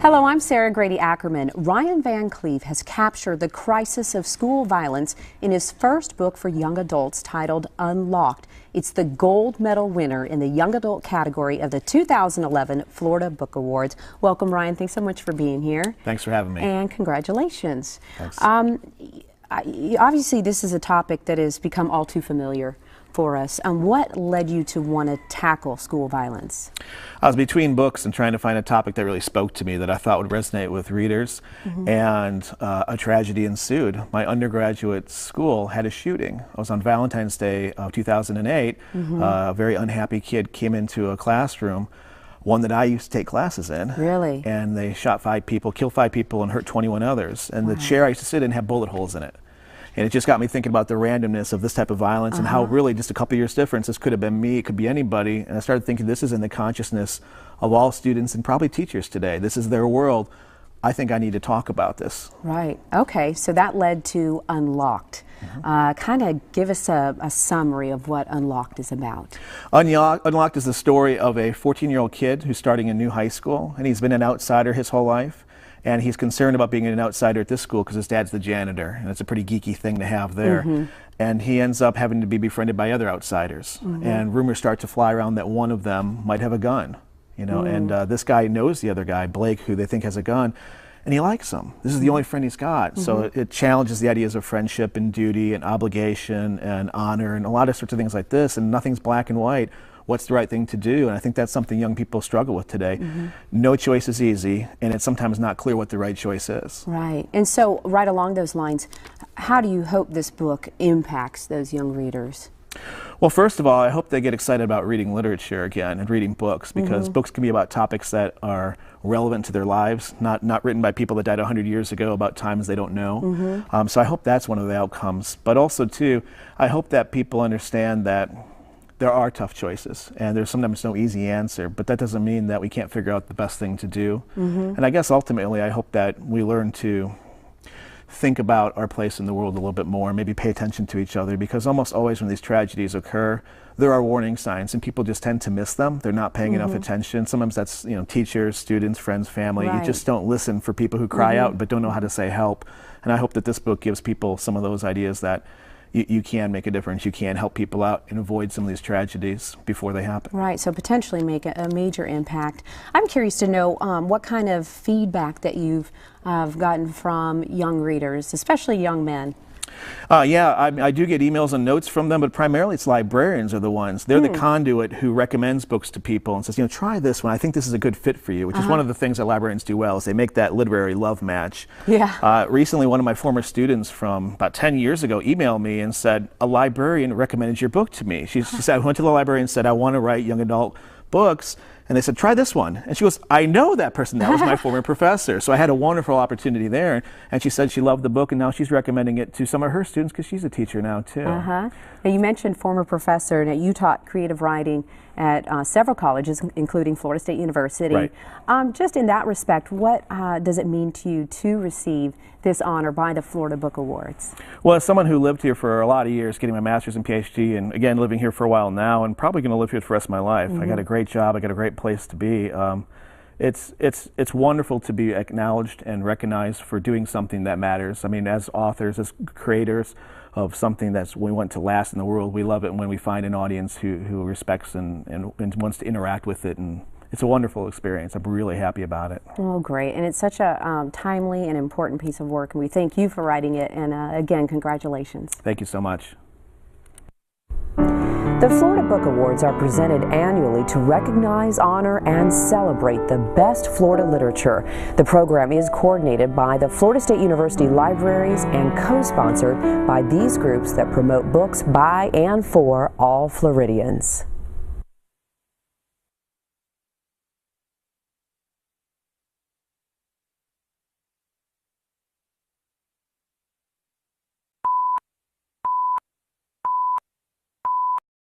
Hello, I'm Sarah Grady Ackerman. Ryan Van Cleave has captured the crisis of school violence in his first book for young adults titled Unlocked. It's the gold medal winner in the young adult category of the 2011 Florida Book Awards. Welcome, Ryan. Thanks so much for being here. Thanks for having me. And congratulations. Thanks. Obviously, this is a topic that has become all too familiar for us. What led you to want to tackle school violence? I was between books and trying to find a topic that really spoke to me, that I thought would resonate with readers, and a tragedy ensued. My undergraduate school had a shooting. I was on Valentine's Day of 2008. A very unhappy kid came into a classroom, one that I used to take classes in. Really? And they shot 5 people, killed 5 people, and hurt 21 others. And the chair I used to sit in had bullet holes in it. And it just got me thinking about the randomness of this type of violence and how really just a couple years difference, this could have been me, it could be anybody. And I started thinking this is in the consciousness of all students and probably teachers today. This is their world. I think I need to talk about this. Right. Okay. So that led to Unlocked. Kind of give us a summary of what Unlocked is about. Unlocked is the story of a 14-year-old kid who's starting a new high school, and he's been an outsider his whole life. And he's concerned about being an outsider at this school because his dad's the janitor, and it's a pretty geeky thing to have there. And he ends up having to be befriended by other outsiders. And rumors start to fly around that one of them might have a gun, you know. And this guy knows the other guy, Blake, who they think has a gun, and he likes him. This is the only friend he's got. So it challenges the ideas of friendship and duty and obligation and honor and a lot of sorts of things like this. And nothing's black and white. What's the right thing to do? And I think that's something young people struggle with today. No choice is easy, and it's sometimes not clear what the right choice is. Right. And so right along those lines, how do you hope this book impacts those young readers? Well, first of all, I hope they get excited about reading literature again and reading books, because books can be about topics that are relevant to their lives, not written by people that died 100 years ago about times they don't know. So I hope that's one of the outcomes. But also, too, I hope that people understand that there are tough choices, and there's sometimes no easy answer, but that doesn't mean that we can't figure out the best thing to do. And I guess ultimately I hope that we learn to think about our place in the world a little bit more, maybe pay attention to each other, because almost always when these tragedies occur, there are warning signs, and people just tend to miss them. They're not paying enough attention. Sometimes that's, you know, teachers, students, friends, family. You just don't listen for people who cry out but don't know how to say help. And I hope that this book gives people some of those ideas that you can make a difference, you can help people out and avoid some of these tragedies before they happen. Right, so potentially make a major impact. I'm curious to know what kind of feedback that you've gotten from young readers, especially young men. Yeah, I do get emails and notes from them, but primarily it's librarians are the ones. They're the conduit who recommends books to people and says, you know, try this one. I think this is a good fit for you, which is one of the things that librarians do well, is they make that literary love match. Recently, one of my former students from about 10 years ago emailed me and said, a librarian recommended your book to me. She said, I went to the library and said, I want to write young adult books. And they said, try this one. And she goes, I know that person. That was my former professor. So I had a wonderful opportunity there. And she said she loved the book, and now she's recommending it to some of her students because she's a teacher now, too. Now, you mentioned former professor, and you taught creative writing at several colleges, including Florida State University. Just in that respect, what does it mean to you to receive this honor by the Florida Book Awards? Well, as someone who lived here for a lot of years, getting my master's and PhD, and again, living here for a while now, and probably going to live here for the rest of my life. I got a great job, I got a great place to be. It's wonderful to be acknowledged and recognized for doing something that matters. I mean, as authors, as creators of something that's we want to last in the world, we love it when we find an audience who respects and wants to interact with it, and it's a wonderful experience. I'm really happy about it. Oh, great. And it's such a timely and important piece of work, and we thank you for writing it, and again, congratulations. Thank you so much. The Florida Book Awards are presented annually to recognize, honor, and celebrate the best Florida literature. The program is coordinated by the Florida State University Libraries and co-sponsored by these groups that promote books by and for all Floridians.